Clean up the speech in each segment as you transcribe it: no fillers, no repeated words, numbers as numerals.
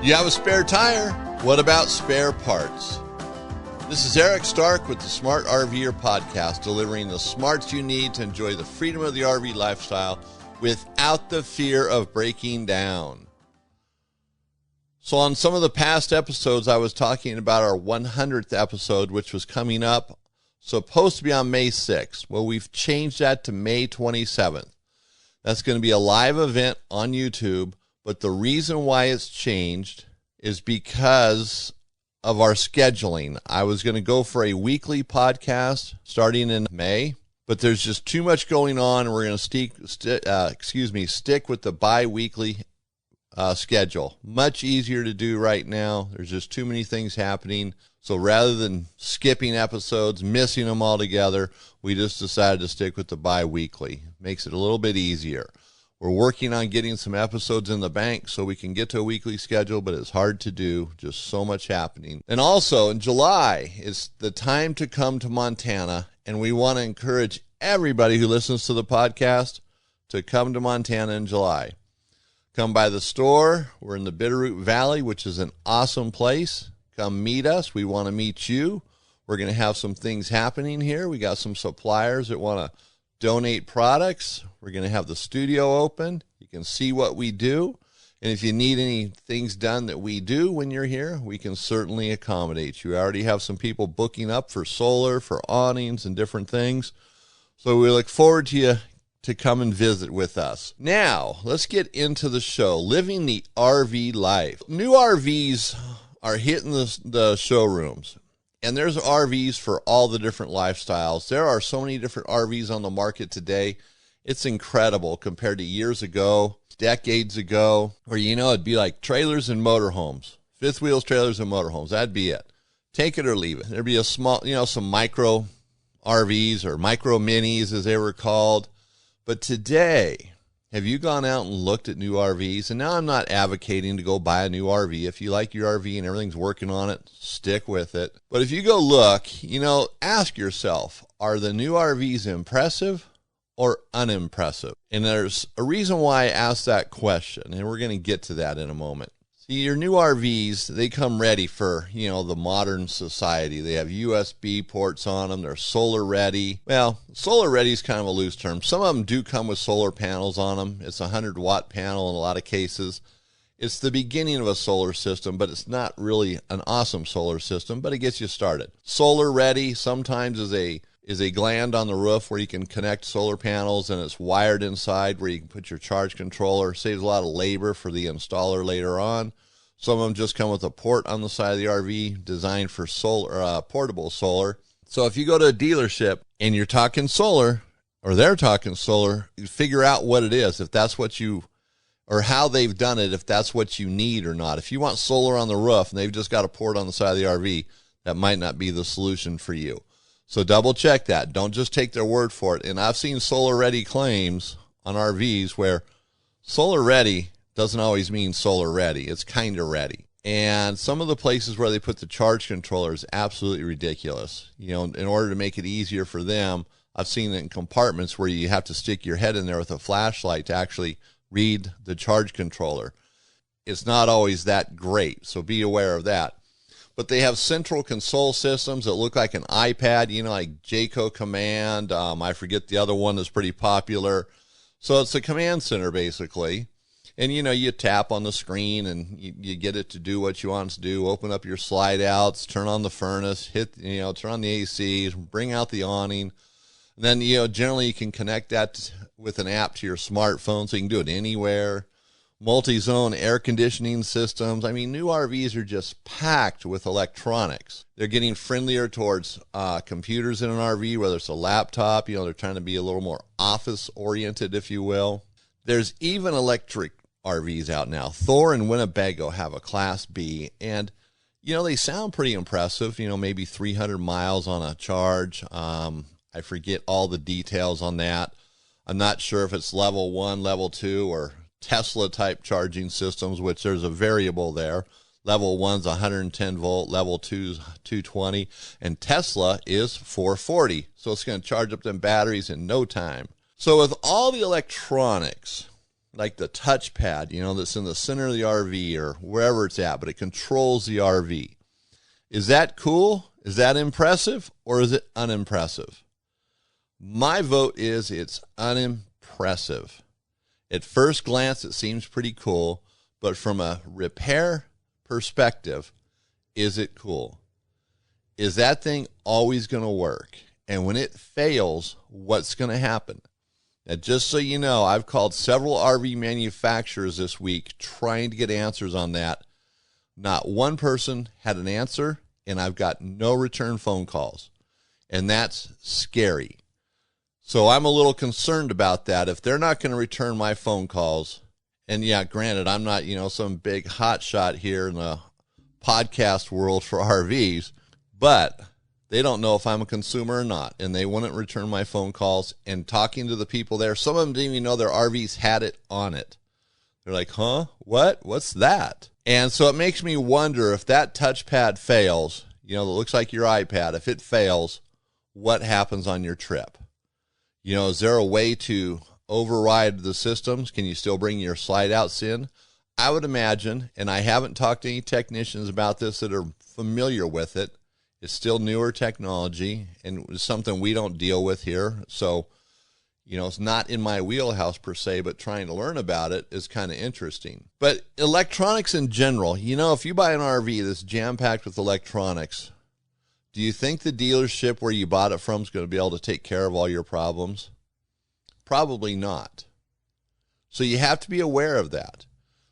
You have a spare tire? What about spare parts? This is Eric Stark with the Smart RVer podcast, delivering the smarts you need to enjoy the freedom of the RV lifestyle without the fear of breaking down. So on some of the past episodes, I was talking about our 100th episode, which was coming up, supposed to be on May 6th. Well, we've changed that to May 27th. That's going to be a live event on YouTube. But the reason why it's changed is because of our scheduling. I was going to go for a weekly podcast starting in May, but there's just too much going on, and we're going to stick with the bi-weekly schedule. Much easier to do right now. There's just too many things happening. So rather than skipping episodes, missing them altogether, we just decided to stick with the bi-weekly. Makes it a little bit easier. We're working on getting some episodes in the bank so we can get to a weekly schedule, but it's hard to do. Just so much happening. And also in July is the time to come to Montana, and we want to encourage everybody who listens to the podcast to come to Montana in July. Come by the store. We're in the Bitterroot Valley, which is an awesome place. Come meet us. We want to meet you. We're going to have some things happening here. We got some suppliers that want to donate products. We're going to have the studio open. You can see what we do. And if you need any things done that we do when you're here, we can certainly accommodate you. We already have some people booking up for solar, for awnings, and different things. So we look forward to you to come and visit with us. Now, let's get into the show, Living the RV Life. New RVs are hitting the showrooms. And there's RVs for all the different lifestyles. There are so many different RVs on the market today. It's incredible compared to years ago, decades ago, where, it'd be like trailers and motorhomes, fifth wheels, trailers and motorhomes. That'd be it. Take it or leave it. There'd be a small, some micro RVs or micro minis as they were called. But today, have you gone out and looked at new RVs? And now I'm not advocating to go buy a new RV. If you like your RV and everything's working on it, stick with it. But if you go look, ask yourself, are the new RVs impressive or unimpressive? And there's a reason why I asked that question, and we're going to get to that in a moment. See, your new RVs, they come ready for, the modern society. They have USB ports on them. They're solar ready. Well, solar ready is kind of a loose term. Some of them do come with solar panels on them. It's a 100-watt panel in a lot of cases. It's the beginning of a solar system, but it's not really an awesome solar system, but it gets you started. Solar ready sometimes is a gland on the roof where you can connect solar panels, and it's wired inside where you can put your charge controller. Saves a lot of labor for the installer later on. Some of them just come with a port on the side of the RV designed for solar, portable solar. So if you go to a dealership and you're talking solar, or they're talking solar, you figure out what it is, if that's what you, or how they've done it, if that's what you need or not. If you want solar on the roof and they've just got a port on the side of the RV, that might not be the solution for you. So double check that. Don't just take their word for it. And I've seen solar ready claims on RVs where solar ready doesn't always mean solar ready. It's kind of ready. And some of the places where they put the charge controller is absolutely ridiculous. In order to make it easier for them, I've seen it in compartments where you have to stick your head in there with a flashlight to actually read the charge controller. It's not always that great, so be aware of that. But they have central console systems that look like an iPad, like Jayco Command. I forget the other one that's pretty popular. So it's a command center, basically. And, you tap on the screen and you get it to do what you want it to do. Open up your slide outs, turn on the furnace, turn on the AC, bring out the awning. And then, generally you can connect that with an app to your smartphone so you can do it anywhere. Multi-zone air conditioning systems. I mean, new RVs are just packed with electronics. They're getting friendlier towards computers in an RV, whether it's a laptop. They're trying to be a little more office-oriented, if you will. There's even electric RVs out now. Thor and Winnebago have a Class B, and, they sound pretty impressive. Maybe 300 miles on a charge. I forget all the details on that. I'm not sure if it's level 1, level 2, or Tesla type charging systems, which there's a variable there. Level 1's 110 volt, level 2's 220, and Tesla is 440. So it's going to charge up them batteries in no time. So with all the electronics like the touchpad, that's in the center of the RV or wherever it's at, but it controls the RV. Is that cool? Is that impressive? Or is it unimpressive? My vote is it's unimpressive. At first glance, it seems pretty cool, but from a repair perspective, is it cool? Is that thing always going to work? And when it fails, what's going to happen? Now, just so you know, I've called several RV manufacturers this week trying to get answers on that. Not one person had an answer, and I've got no return phone calls. And that's scary. So I'm a little concerned about that. If they're not going to return my phone calls, and yeah, granted, I'm not, some big hotshot here in the podcast world for RVs, but they don't know if I'm a consumer or not, and they wouldn't return my phone calls. And talking to the people there, some of them didn't even know their RVs had it on it. They're like, huh? What? What's that? And so it makes me wonder if that touchpad fails, it looks like your iPad. If it fails, what happens on your trip? Is there a way to override the systems? Can you still bring your slide outs in? I would imagine, and I haven't talked to any technicians about this that are familiar with it. It's still newer technology, and it's something we don't deal with here. So, it's not in my wheelhouse per se, but trying to learn about it is kind of interesting. But electronics in general, if you buy an RV that's jam-packed with electronics, do you think the dealership where you bought it from is going to be able to take care of all your problems? Probably not. So you have to be aware of that.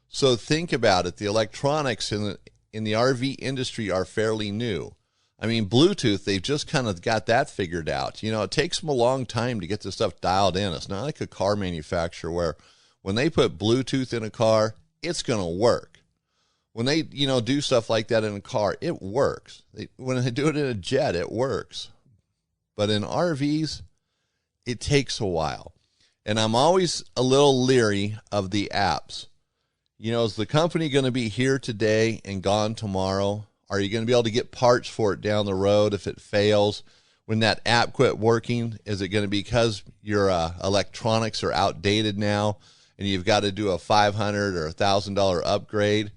So think about it. The electronics in the RV industry are fairly new. I mean, Bluetooth, they've just kind of got that figured out. It takes them a long time to get this stuff dialed in. It's not like a car manufacturer where when they put Bluetooth in a car, it's going to work. When they, do stuff like that in a car, it works. When they do it in a jet, it works. But in RVs, it takes a while. And I'm always a little leery of the apps. Is the company going to be here today and gone tomorrow? Are you going to be able to get parts for it down the road if it fails? When that app quit working, is it going to be because your electronics are outdated now and you've got to do a $500 or $1,000 upgrade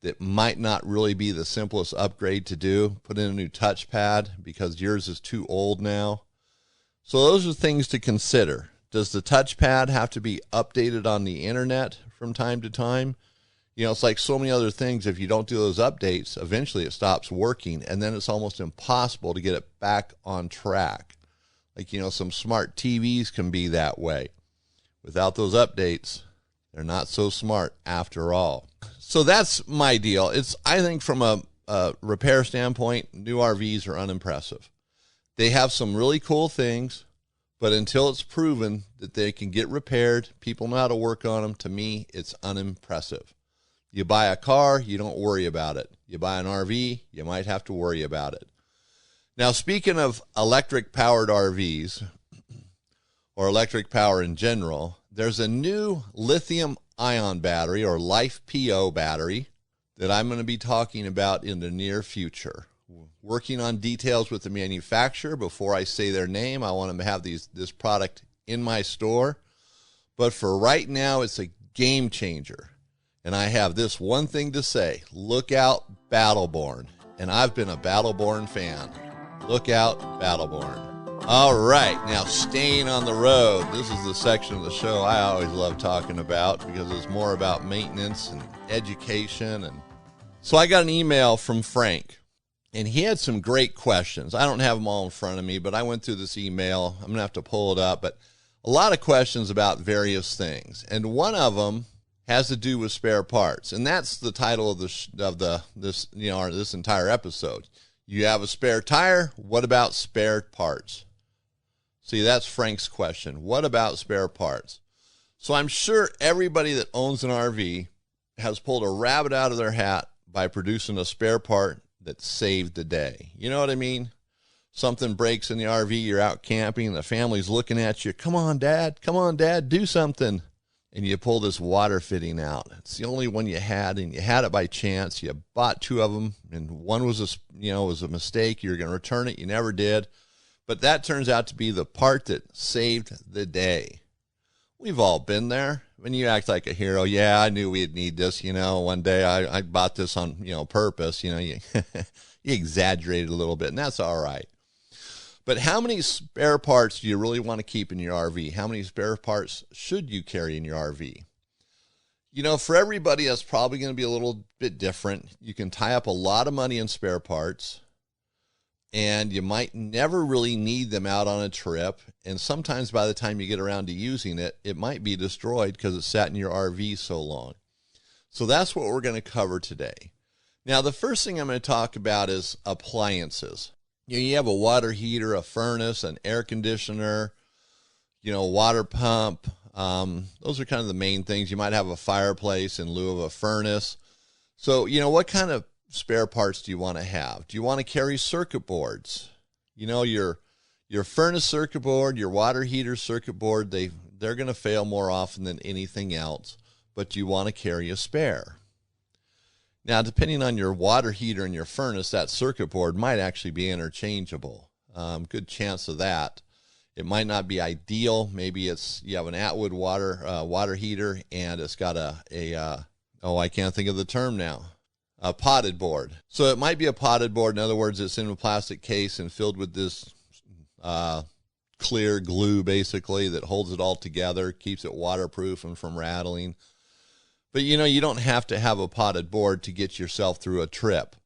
that might not really be the simplest upgrade to do? Put in a new touchpad because yours is too old now. So those are things to consider. Does the touchpad have to be updated on the internet from time to time? It's like so many other things. If you don't do those updates, eventually it stops working, and then it's almost impossible to get it back on track. Like, some smart TVs can be that way. Without those updates, they're not so smart after all. So that's my deal. I think from a repair standpoint, new RVs are unimpressive. They have some really cool things, but until it's proven that they can get repaired, people know how to work on them, to me, it's unimpressive. You buy a car, you don't worry about it. You buy an RV, you might have to worry about it. Now, speaking of electric-powered RVs, or electric power in general, there's a new lithium-ion battery, or LifePo Battery, that I'm going to be talking about in the near future. Working on details with the manufacturer. Before I say their name, I want them to have this product in my store. But for right now, it's a game changer. And I have this one thing to say. Look out, Battleborn. And I've been a Battleborn fan. Look out, Battleborn. All right, now staying on the road. This is the section of the show I always love talking about because it's more about maintenance and education. And so I got an email from Frank, and he had some great questions. I don't have them all in front of me, but I went through this email. I'm going to have to pull it up. But a lot of questions about various things. And one of them has to do with spare parts, and that's the title of this entire episode. You have a spare tire. What about spare parts? See, that's Frank's question. What about spare parts? So I'm sure everybody that owns an RV has pulled a rabbit out of their hat by producing a spare part that saved the day. You know what I mean? Something breaks in the RV. You're out camping. The family's looking at you. Come on, Dad. Come on, Dad. Do something. And you pull this water fitting out. It's the only one you had, and you had it by chance. You bought two of them, and one was a mistake. You were going to return it. You never did. But that turns out to be the part that saved the day. We've all been there. when you act like a hero, yeah, I knew we'd need this, one day I bought this on, purpose, you, you exaggerated a little bit, and that's all right. But how many spare parts do you really want to keep in your RV? How many spare parts should you carry in your RV? For everybody, that's probably going to be a little bit different. You can tie up a lot of money in spare parts, and you might never really need them out on a trip. And sometimes by the time you get around to using it, it might be destroyed because it sat in your RV so long. So that's what we're going to cover today. Now, the first thing I'm going to talk about is appliances. You have a water heater, a furnace, an air conditioner, water pump. Those are kind of the main things. You might have a fireplace in lieu of a furnace. So, what kind of spare parts do you want to have? Do you want to carry circuit boards? Your furnace circuit board, your water heater circuit board, they're going to fail more often than anything else, but you want to carry a spare. Now, depending on your water heater and your furnace, that circuit board might actually be interchangeable. Good chance of that. It might not be ideal. Maybe you have an Atwood water heater and it's got I can't think of the term now. A potted board. So it might be a potted board. In other words, it's in a plastic case and filled with this clear glue, basically, that holds it all together, keeps it waterproof and from rattling. But, you don't have to have a potted board to get yourself through a trip.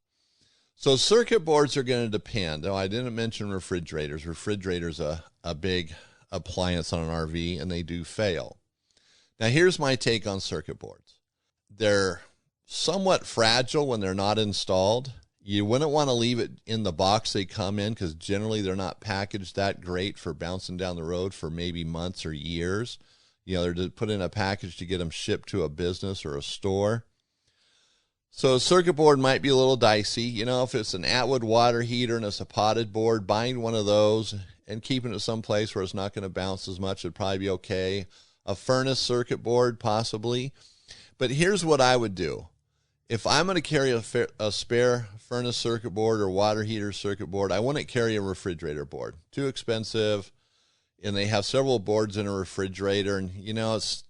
So circuit boards are going to depend. Oh, I didn't mention refrigerators. Refrigerators are a big appliance on an RV, and they do fail. Now, here's my take on circuit boards. They're somewhat fragile when they're not installed. You wouldn't want to leave it in the box they come in because generally they're not packaged that great for bouncing down the road for maybe months or years. They're put in a package to get them shipped to a business or a store. So a circuit board might be a little dicey. If it's an Atwood water heater and it's a potted board, buying one of those and keeping it someplace where it's not going to bounce as much would probably be okay. A furnace circuit board, possibly. But here's what I would do. If I'm going to carry a spare furnace circuit board or water heater circuit board, I wouldn't carry a refrigerator board. Too expensive. And they have several boards in a refrigerator, and, it's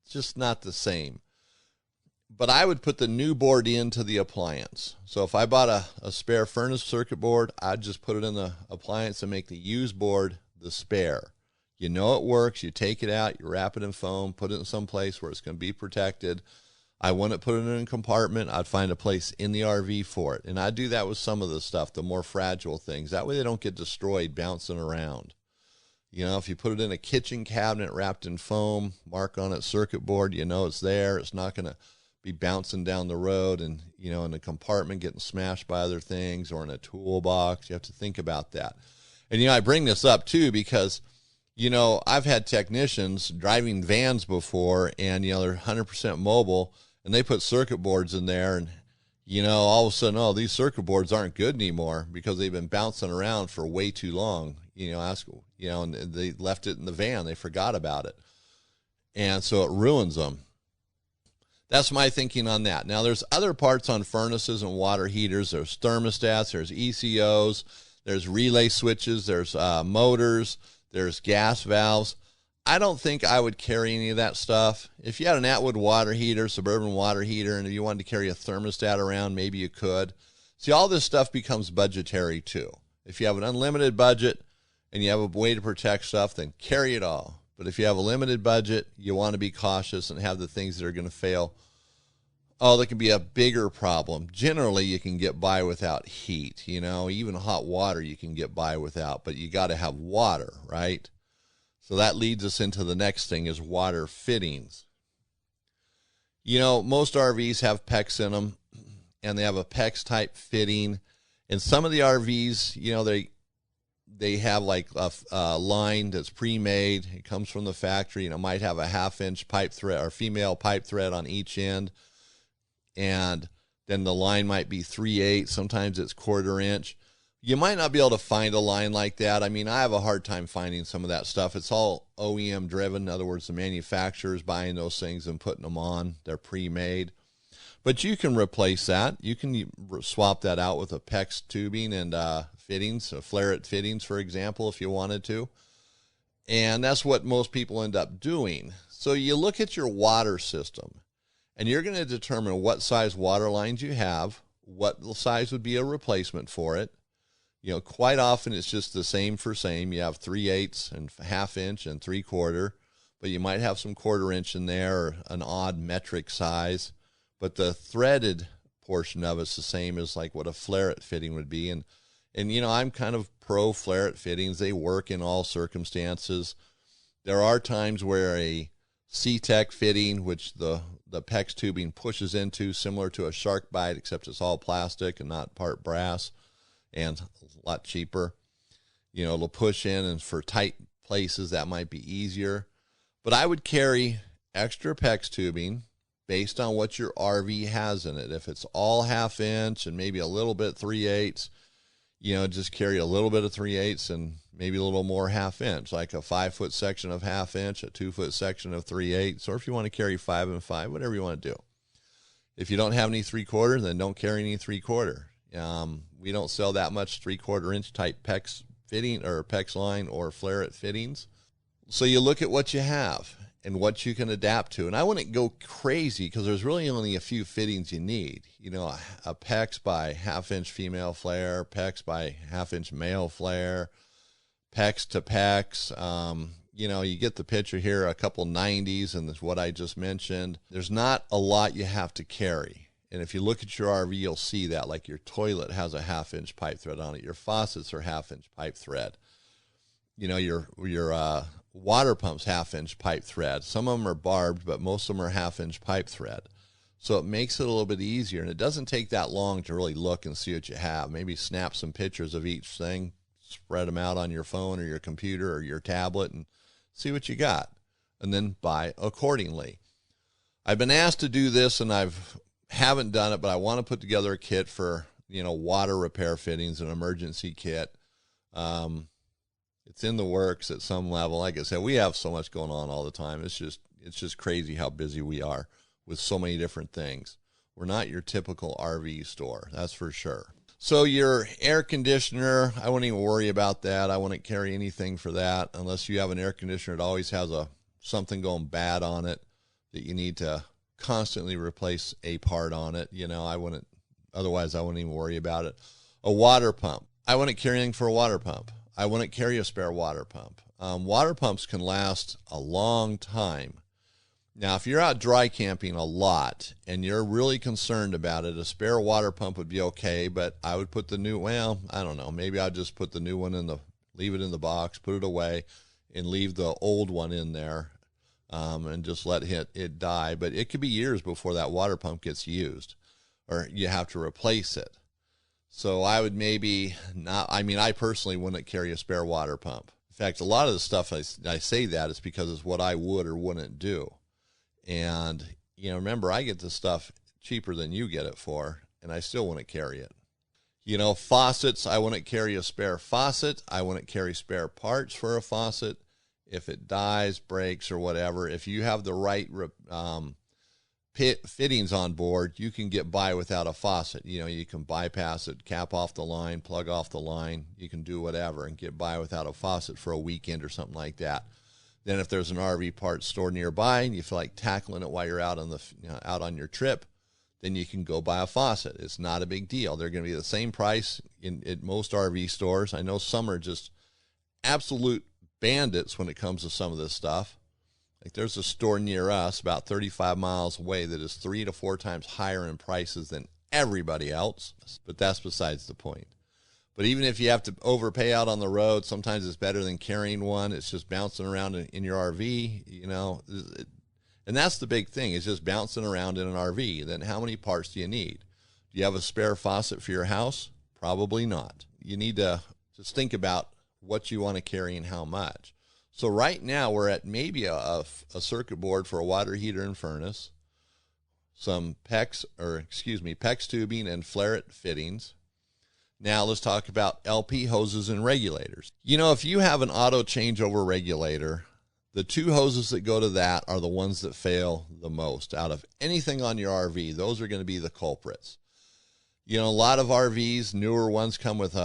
just not the same. But I would put the new board into the appliance. So if I bought a spare furnace circuit board, I'd just put it in the appliance and make the used board the spare. It works. You take it out, you wrap it in foam, put it in some place where it's going to be protected. I wouldn't put it in a compartment. I'd find a place in the RV for it. And I do that with some of the stuff, the more fragile things. That way they don't get destroyed bouncing around. If you put it in a kitchen cabinet wrapped in foam, mark on it circuit board, it's there. It's not going to be bouncing down the road and, in a compartment getting smashed by other things or in a toolbox. You have to think about that. And, I bring this up, too, because, I've had technicians driving vans before and, they're 100% mobile and they put circuit boards in there and, all of a sudden, these circuit boards aren't good anymore because they've been bouncing around for way too long. And they left it in the van. They forgot about it. And so it ruins them. That's my thinking on that. Now, there's other parts on furnaces and water heaters. There's thermostats, there's ECOs, there's relay switches, there's motors, there's gas valves. I don't think I would carry any of that stuff. If you had an Atwood water heater, suburban water heater, and if you wanted to carry a thermostat around, maybe you could. See, all this stuff becomes budgetary too. If you have an unlimited budget and you have a way to protect stuff, then carry it all. But if you have a limited budget, you want to be cautious and have the things that are going to fail. That can be a bigger problem. Generally, you can get by without heat. Even hot water you can get by without, but you got to have water, right? So that leads us into the next thing is water fittings. Most RVs have PEX in them, and they have a PEX type fitting. And some of the RVs, they have like a line that's pre-made. It comes from the factory, and it might have a 1/2-inch pipe thread or female pipe thread on each end. And then the line might be 3/8. Sometimes it's 1/4 inch. You might not be able to find a line like that. I mean, I have a hard time finding some of that stuff. It's all OEM driven. In other words, the manufacturer's buying those things and putting them on. They're pre-made. But you can replace that. You can swap that out with a PEX tubing and fittings, flaret fittings, for example, if you wanted to. And that's what most people end up doing. So you look at your water system, and you're going to determine what size water lines you have, what size would be a replacement for it. You know, quite often it's just the same for same. You have 3/8 and 1/2 inch and 3/4, but you might have some 1/4 inch in there, or an odd metric size. But the threaded portion of it's the same as like what a flare-it fitting would be. And you know, I'm kind of pro flare-it fittings. They work in all circumstances. There are times where a C-Tech fitting, which the PEX tubing pushes into, similar to a shark bite, except it's all plastic and not part brass, and a lot cheaper. You know, it'll push in, and for tight places that might be easier. But I would carry extra PEX tubing based on what your RV has in it. If it's all 1/2 inch and maybe a little bit 3/8, you know, just carry a little bit of 3/8 and maybe a little more 1/2 inch, like a 5-foot section of 1/2 inch, a 2-foot section of 3/8, or if you want to carry 5 and 5, whatever you want to do. If you don't have any 3/4, then don't carry any 3/4. We don't sell that much 3/4 inch type PEX fitting or PEX line or flare-it fittings. So you look at what you have and what you can adapt to. And I wouldn't go crazy, because there's really only a few fittings you need. You know, a PEX by 1/2 inch female flare, PEX by 1/2 inch male flare, PEX to PEX. You know, you get the picture here, a couple 90s, and that's what I just mentioned. There's not a lot you have to carry. And if you look at your RV, you'll see that, like your toilet has a 1/2 inch pipe thread on it. Your faucets are 1/2 inch pipe thread. You know, your water pump's 1/2 inch pipe thread. Some of them are barbed, but most of them are 1/2 inch pipe thread. So it makes it a little bit easier, and it doesn't take that long to really look and see what you have. Maybe snap some pictures of each thing, spread them out on your phone or your computer or your tablet, and see what you got, and then buy accordingly. I've been asked to do this, and haven't done it, but I want to put together a kit for, you know, water repair fittings, an emergency kit. It's in the works at some level. Like I said, we have so much going on all the time. It's just crazy how busy we are with so many different things. We're not your typical RV store, that's for sure. So your air conditioner, I wouldn't even worry about that. I wouldn't carry anything for that unless you have an air conditioner that always has something going bad on it that you need to constantly replace a part on it. You know, otherwise I wouldn't even worry about it. A water pump, I wouldn't carry anything for a water pump. I wouldn't carry a spare water pump. Water pumps can last a long time. Now, if you're out dry camping a lot and you're really concerned about it, a spare water pump would be okay, but I would put I don't know, maybe I'd just put the new one leave it in the box, put it away, and leave the old one in there, and just let it die. But it could be years before that water pump gets used, or you have to replace it. So I would maybe not, I personally wouldn't carry a spare water pump. In fact, a lot of the stuff I say that is because it's what I would or wouldn't do. And, you know, remember, I get this stuff cheaper than you get it for, and I still wouldn't carry it. You know, faucets, I wouldn't carry a spare faucet. I wouldn't carry spare parts for a faucet. If it dies, breaks, or whatever, if you have the right fittings on board, you can get by without a faucet. You know, you can bypass it, cap off the line, plug off the line. You can do whatever and get by without a faucet for a weekend or something like that. Then if there's an RV parts store nearby and you feel like tackling it while you're out on your trip, then you can go buy a faucet. It's not a big deal. They're going to be the same price at most RV stores. I know some are just absolute bandits when it comes to some of this stuff. Like there's a store near us about 35 miles away that is 3 to 4 times higher in prices than everybody else. But that's besides the point. But even if you have to overpay out on the road, sometimes it's better than carrying one. It's just bouncing around in your RV, you know. And that's the big thing, is just bouncing around in an RV. Then how many parts do you need? Do you have a spare faucet for your house? Probably not. You need to just think about what you want to carry and how much. So right now we're at maybe a circuit board for a water heater and furnace, some PEX tubing and flare-it fittings. Now let's talk about LP hoses and regulators. You know, if you have an auto changeover regulator, the 2 hoses that go to that are the ones that fail the most. Out of anything on your RV, those are going to be the culprits. You know, a lot of RVs, newer ones, come with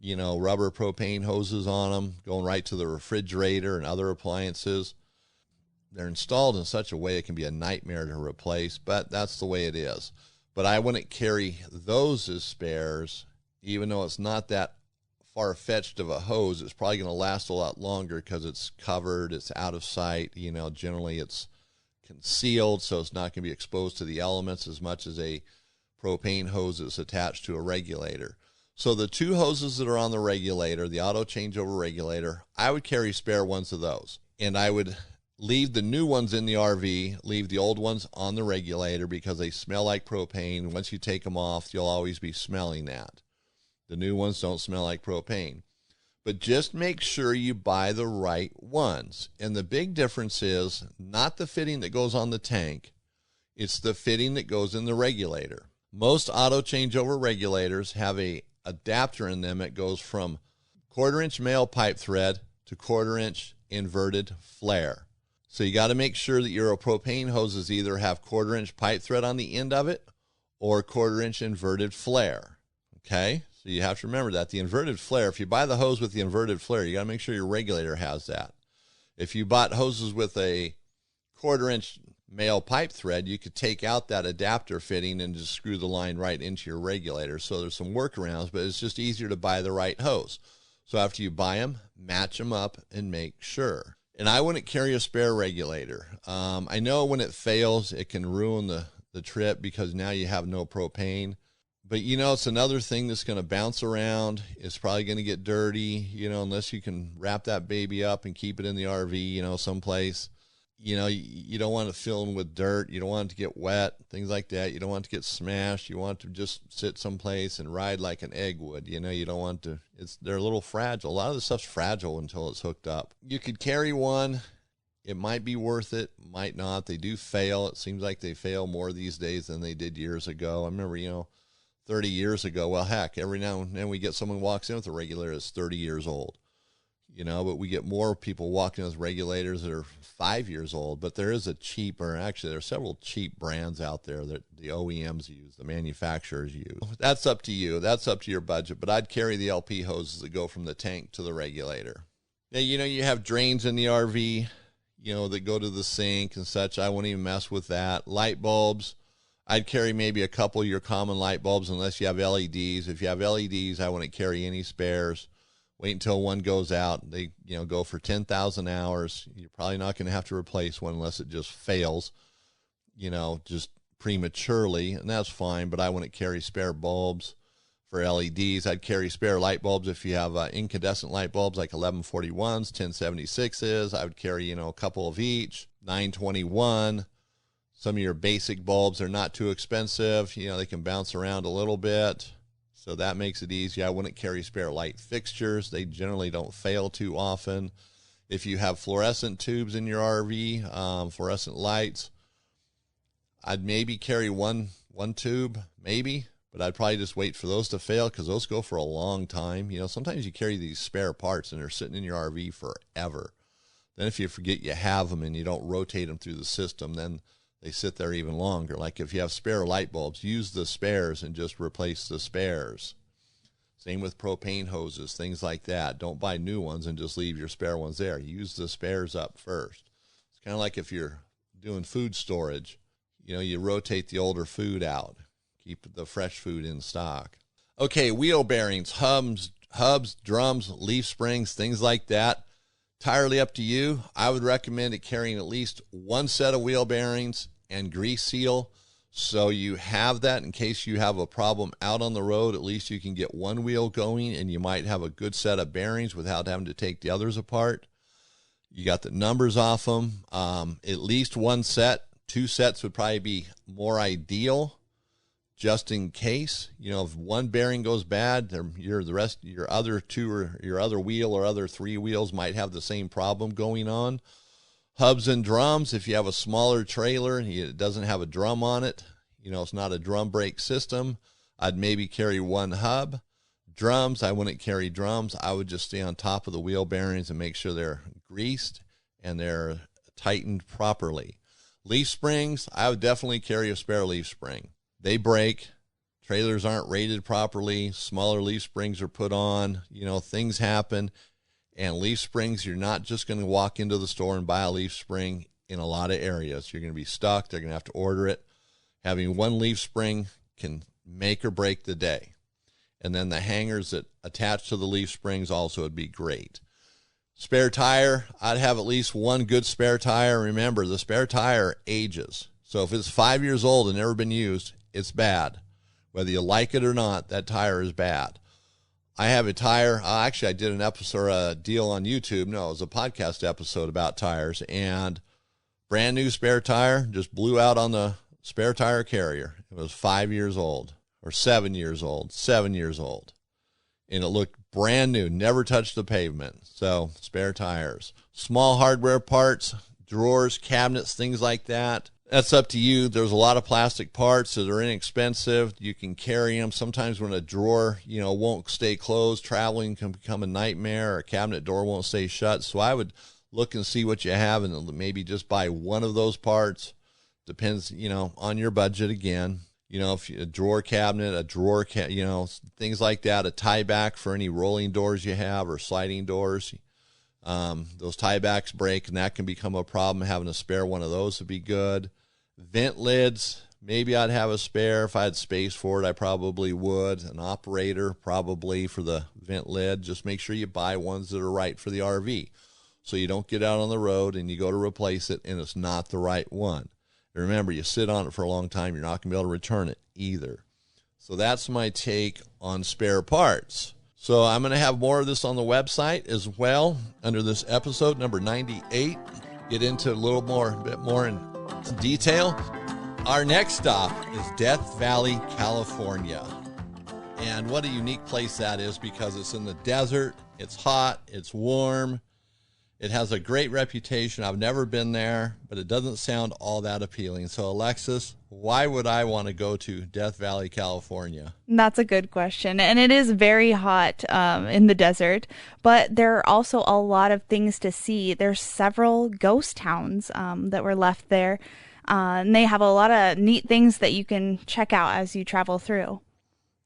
rubber propane hoses on them, going right to the refrigerator and other appliances. They're installed in such a way it can be a nightmare to replace, but that's the way it is. But I wouldn't carry those as spares, even though it's not that far-fetched of a hose. It's probably going to last a lot longer because it's covered, it's out of sight. Generally it's concealed, so it's not going to be exposed to the elements as much as a propane hose that's attached to a regulator. So the two hoses that are on the regulator, the auto changeover regulator, I would carry spare ones of those. And I would leave the new ones in the RV, leave the old ones on the regulator because they smell like propane. Once you take them off, you'll always be smelling that. The new ones don't smell like propane. But just make sure you buy the right ones. And the big difference is not the fitting that goes on the tank. It's the fitting that goes in the regulator. Most auto changeover regulators have a adapter in them that goes from 1/4-inch male pipe thread to 1/4-inch inverted flare. So you got to make sure that your propane hoses either have 1/4-inch pipe thread on the end of it or 1/4-inch inverted flare. Okay? So you have to remember that. The inverted flare, if you buy the hose with the inverted flare, you got to make sure your regulator has that. If you bought hoses with a 1/4-inch male pipe thread, you could take out that adapter fitting and just screw the line right into your regulator. So there's some workarounds, but it's just easier to buy the right hose. So after you buy them, match them up and make sure. And I wouldn't carry a spare regulator. I know when it fails, it can ruin the trip because now you have no propane. But, it's another thing that's going to bounce around. It's probably going to get dirty, unless you can wrap that baby up and keep it in the RV, someplace. You don't want it filling with dirt. You don't want it to get wet, things like that. You don't want it to get smashed. You want it to just sit someplace and ride like an egg would. You don't want to, they're a little fragile. A lot of the stuff's fragile until it's hooked up. You could carry one. It might be worth it, might not. They do fail. It seems like they fail more these days than they did years ago. I remember, 30 years ago, well, heck, every now and then we get someone walks in with a regulator that's 30 years old. But we get more people walking with regulators that are 5 years old. But there is there are several cheap brands out there that the OEMs use, the manufacturers use. That's up to you. That's up to your budget. But I'd carry the LP hoses that go from the tank to the regulator. Now, you have drains in the RV, that go to the sink and such. I wouldn't even mess with that. Light bulbs, I'd carry maybe a couple of your common light bulbs unless you have LEDs. If you have LEDs, I wouldn't carry any spares. Wait until one goes out. They, go for 10,000 hours. You're probably not going to have to replace one unless it just fails, just prematurely, and that's fine. But I wouldn't carry spare bulbs for LEDs. I'd carry spare light bulbs if you have incandescent light bulbs like 1141s, 1076s. I would carry, a couple of each, 921. Some of your basic bulbs are not too expensive. They can bounce around a little bit. So that makes it easy. I wouldn't carry spare light fixtures. They generally don't fail too often. If you have fluorescent tubes in your RV, fluorescent lights, I'd maybe carry one tube, maybe, but I'd probably just wait for those to fail because those go for a long time. Sometimes you carry these spare parts and they're sitting in your RV forever. Then if you forget you have them and you don't rotate them through the system, then they sit there even longer. Like if you have spare light bulbs, use the spares and just replace the spares. Same with propane hoses, things like that. Don't buy new ones and just leave your spare ones there. Use the spares up first. It's kind of like if you're doing food storage, you rotate the older food out. Keep the fresh food in stock. Okay, wheel bearings, hubs, drums, leaf springs, things like that. Entirely up to you. I would recommend carrying at least one set of wheel bearings and grease seal, so you have that in case you have a problem out on the road. At least you can get one wheel going and you might have a good set of bearings without having to take the others apart. You got the numbers off them. At least one set. 2 sets would probably be more ideal, just in case. If one bearing goes bad, your other 2 or your other wheel or other 3 wheels might have the same problem going on. Hubs and drums, if you have a smaller trailer and it doesn't have a drum on it, it's not a drum brake system, I'd maybe carry one hub. Drums, I wouldn't carry drums. I would just stay on top of the wheel bearings and make sure they're greased and they're tightened properly. Leaf springs, I would definitely carry a spare leaf spring. They break. trailers aren't rated properly, smaller leaf springs are put on, things happen. And leaf springs, you're not just going to walk into the store and buy a leaf spring in a lot of areas. You're going to be stuck. They're going to have to order it. Having one leaf spring can make or break the day. And then the hangers that attach to the leaf springs also would be great. Spare tire, I'd have at least one good spare tire. Remember, the spare tire ages. So if it's 5 years old and never been used, it's bad. Whether you like it or not, that tire is bad. I have a tire. Actually, I did an episode, a deal on YouTube. No, it was a podcast episode about tires. And brand new spare tire just blew out on the spare tire carrier. It was 5 years old or 7 years old, 7 years old. And it looked brand new, never touched the pavement. So spare tires. Small hardware parts, drawers, cabinets, things like that. That's up to you. There's a lot of plastic parts that are inexpensive. You can carry them. Sometimes when a drawer, won't stay closed, traveling can become a nightmare. Or a cabinet door won't stay shut. So I would look and see what you have and maybe just buy one of those parts. Depends, on your budget again. If a drawer cabinet, things like that, a tie back for any rolling doors you have or sliding doors. Those tie backs break and that can become a problem. Having a spare one of those would be good. Vent lids, maybe I'd have a spare. If I had space for it, I probably would. An operator probably for the vent lid. Just make sure you buy ones that are right for the RV so you don't get out on the road and you go to replace it and it's not the right one. And remember, you sit on it for a long time, you're not going to be able to return it either. So that's my take on spare parts. So I'm going to have more of this on the website as well under this episode, number 98. Get into a bit more in detail. Our next stop is Death Valley, California. And what a unique place that is because it's in the desert. It's hot. It's warm. It has a great reputation. I've never been there, but it doesn't sound all that appealing. So, Alexis, why would I want to go to Death Valley, California? That's a good question. And it is very hot in the desert, but there are also a lot of things to see. There's several ghost towns that were left there, and they have a lot of neat things that you can check out as you travel through.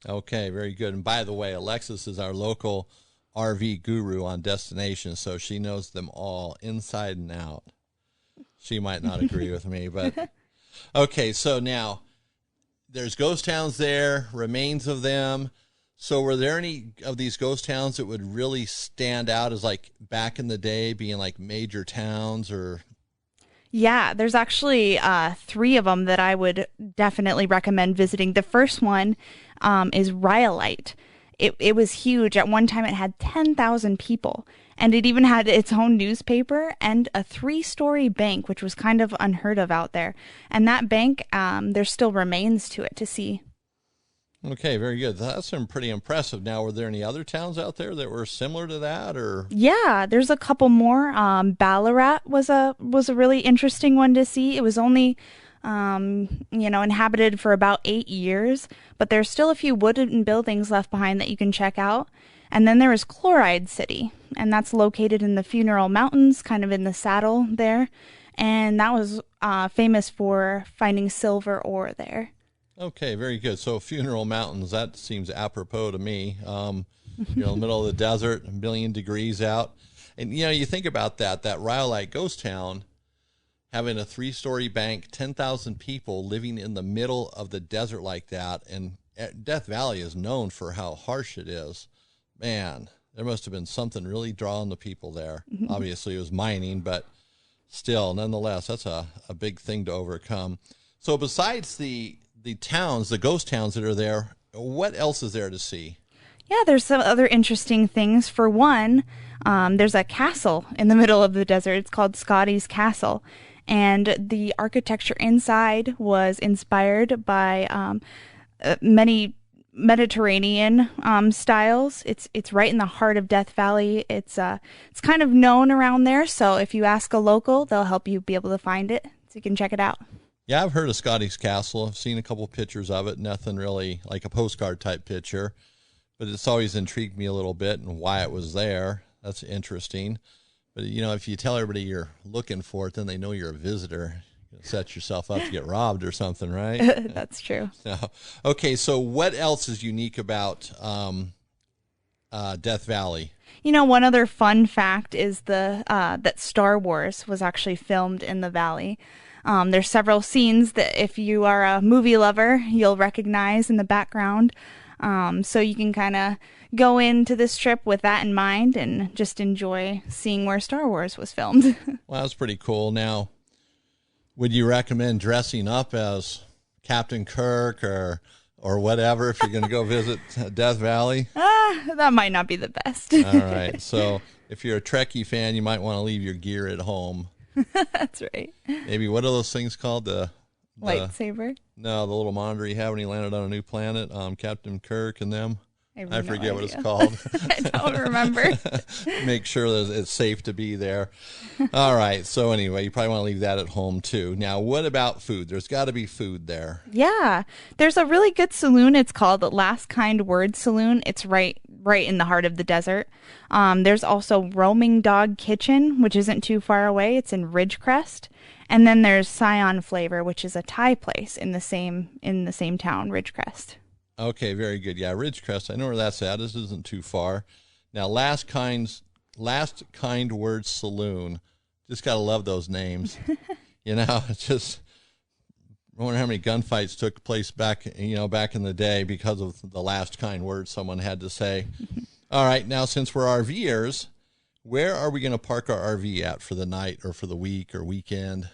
Okay, very good. And by the way, Alexis is our local RV guru on destinations, so she knows them all inside and out. She might not agree with me, but okay, so now there's ghost towns there, remains of them. So were there any of these ghost towns that would really stand out as like back in the day being like major towns or? Yeah, there's actually 3 of them that I would definitely recommend visiting. The first one is Rhyolite. It was huge. At one time, it had 10,000 people, and it even had its own newspaper and a 3-story bank, which was kind of unheard of out there. And that bank, there's still remains to it to see. Okay, very good. That's pretty impressive. Now, were there any other towns out there that were similar to that, or? Yeah, there's a couple more. Ballarat was a really interesting one to see. It was only inhabited for about 8 years, but there's still a few wooden buildings left behind that you can check out. And then there is Chloride City, and that's located in the Funeral Mountains, kind of in the saddle there. And that was famous for finding silver ore there. Okay, very good. So Funeral Mountains, that seems apropos to me. You're in the middle of the desert, 1,000,000 degrees out. And, you think about that Rhyolite ghost town, having a 3-story bank, 10,000 people living in the middle of the desert like that. And Death Valley is known for how harsh it is. Man, there must have been something really drawing the people there. Obviously, it was mining, but still, nonetheless, that's a big thing to overcome. So besides the towns, the ghost towns that are there, what else is there to see? Yeah, there's some other interesting things. For one, there's a castle in the middle of the desert. It's called Scotty's Castle. And the architecture inside was inspired by many Mediterranean styles. It's right in the heart of Death Valley. It's kind of known around there. So if you ask a local, they'll help you be able to find it. So you can check it out. Yeah, I've heard of Scotty's Castle. I've seen a couple pictures of it. Nothing really like a postcard type picture, but it's always intrigued me a little bit and why it was there. That's interesting. But, if you tell everybody you're looking for it, then they know you're a visitor. Set yourself up to get robbed or something, right? That's true. No. Okay, so what else is unique about Death Valley? You know, one other fun fact is that Star Wars was actually filmed in the valley. There's several scenes that if you are a movie lover, you'll recognize in the background. So you can kind of go into this trip with that in mind and just enjoy seeing where Star Wars was filmed. Well, that's pretty cool. Now, would you recommend dressing up as Captain Kirk or whatever if you're going to go visit Death Valley? That might not be the best. All right. So if you're a Trekkie fan, you might want to leave your gear at home. That's right. Maybe, what are those things called? The lightsaber? No, the little monitor he had when he landed on a new planet, Captain Kirk and them. I forget what it's called. I don't remember. Make sure that it's safe to be there. All right. So anyway, you probably want to leave that at home too. Now, what about food? There's got to be food there. Yeah. There's a really good saloon. It's called the Last Kind Word Saloon. It's right in the heart of the desert. There's also Roaming Dog Kitchen, which isn't too far away. It's in Ridgecrest. And then there's Scion Flavor, which is a Thai place in the same town, Ridgecrest. Okay, very good. Yeah, Ridgecrest. I know where that's at. This isn't too far. Now, Last Kind Word Saloon. Just gotta love those names. You know, it's just, I wonder how many gunfights took place back in the day because of the last kind word someone had to say. All right, now since we're RVers, where are we going to park our RV at for the night or for the week or weekend?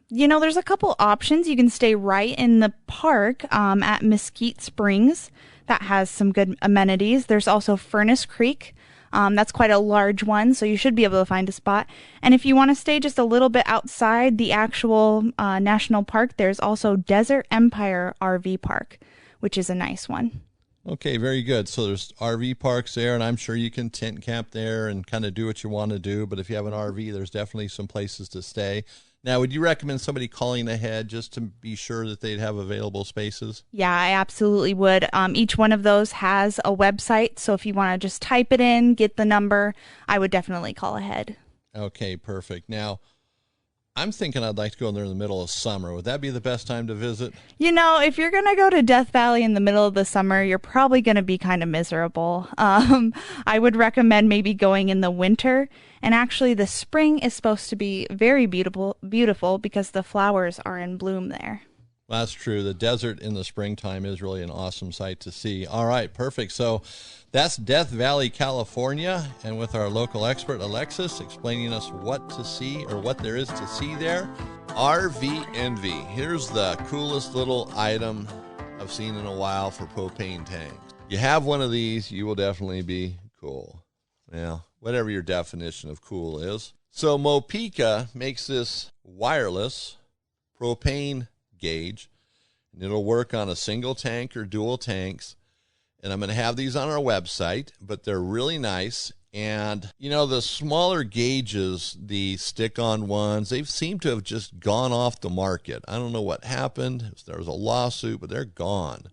You know, there's a couple options. You can stay right in the park at Mesquite Springs. That has some good amenities. There's also Furnace Creek. That's quite a large one, so you should be able to find a spot. And if you want to stay just a little bit outside the actual national park, there's also Desert Empire RV Park, which is a nice one. Okay, very good. So there's RV parks there, and I'm sure you can tent camp there and kind of do what you want to do. But if you have an RV, there's definitely some places to stay. Now, would you recommend somebody calling ahead just to be sure that they'd have available spaces? Yeah, I absolutely would. Each one of those has a website, so if you want to just type it in, get the number, I would definitely call ahead. Okay, perfect. Now, I'm thinking I'd like to go in there in the middle of summer. Would that be the best time to visit? You know, if you're going to go to Death Valley in the middle of the summer, you're probably going to be kind of miserable. I would recommend maybe going in the winter. And actually, the spring is supposed to be very beautiful because the flowers are in bloom there. Well, that's true. The desert in the springtime is really an awesome sight to see. All right, perfect. So that's Death Valley, California, and with our local expert, Alexis, explaining us what to see or what there is to see there. RV Envy. Here's the coolest little item I've seen in a while for propane tanks. You have one of these, you will definitely be cool. Yeah, whatever your definition of cool is. So Mopica makes this wireless propane gauge, and it'll work on a single tank or dual tanks. And I'm going to have these on our website, but they're really nice. And, you know, the smaller gauges, the stick-on ones, they seem to have just gone off the market. I don't know what happened. There was a lawsuit, but they're gone.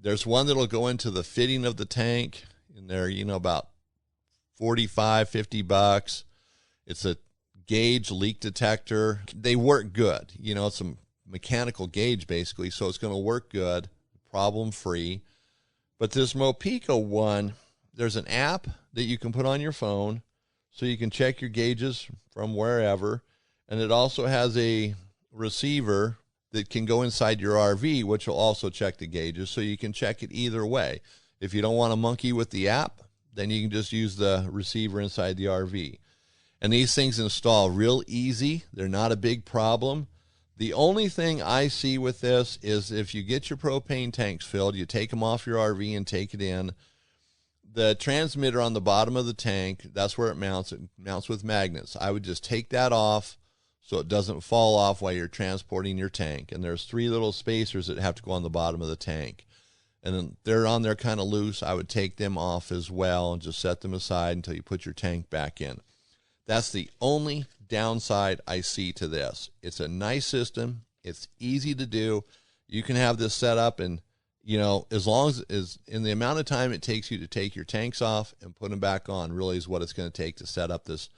There's one that'll go into the fitting of the tank, and they're, you know, about $45-50. It's a gauge leak detector. They work good. You know, it's a mechanical gauge basically, so it's going to work good, problem-free. But this Mopica one, there's an app that you can put on your phone so you can check your gauges from wherever, and it also has a receiver that can go inside your RV, which will also check the gauges, so you can check it either way. If you don't want to monkey with the app, then you can just use the receiver inside the RV. And these things install real easy. They're not a big problem. The only thing I see with this is if you get your propane tanks filled, you take them off your RV and take it in. The transmitter on the bottom of the tank, that's where it mounts. It mounts with magnets. I would just take that off so it doesn't fall off while you're transporting your tank. And there's 3 little spacers that have to go on the bottom of the tank. And then they're on there kind of loose. I would take them off as well and just set them aside until you put your tank back in. That's the only downside I see to this. It's a nice system. It's easy to do. You can have this set up, and, you know, as long as in the amount of time it takes you to take your tanks off and put them back on really is what it's going to take to set up this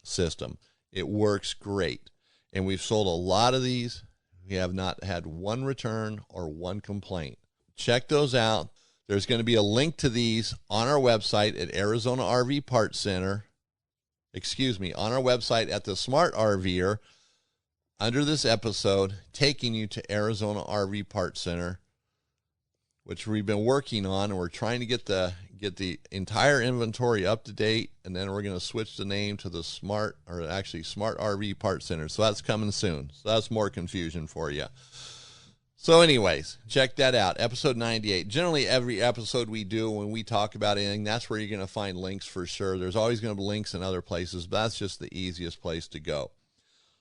system. It works great. and we've sold a lot of these. We have not had one return or one complaint. Check those out. There's going to be a link to these on our website at Arizona RV Parts Center. On our website at the Smart RVer under this episode, taking you to Arizona RV Parts Center, which we've been working on, and we're trying to get the entire inventory up to date, and then we're going to switch the name to the Smart RV Parts Center. So that's coming soon. So that's more confusion for you. So anyways, check that out. Episode 98. Generally, every episode we do, when we talk about anything, that's where you're going to find links for sure. There's always going to be links in other places, but that's just the easiest place to go.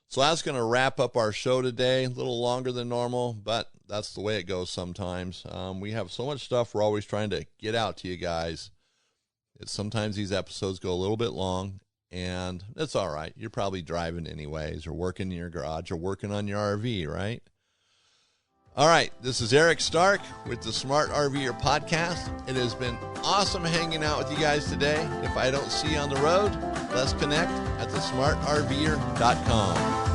So that's going to wrap up our show today. A little longer than normal, but that's the way it goes sometimes. We have so much stuff we're always trying to get out to you guys. Sometimes these episodes go a little bit long, and it's all right. You're probably driving anyways, or working in your garage, or working on your RV, right? All right, this is Eric Stark with the Smart RVer podcast. It has been awesome hanging out with you guys today. If I don't see you on the road, let's connect at thesmartrver.com.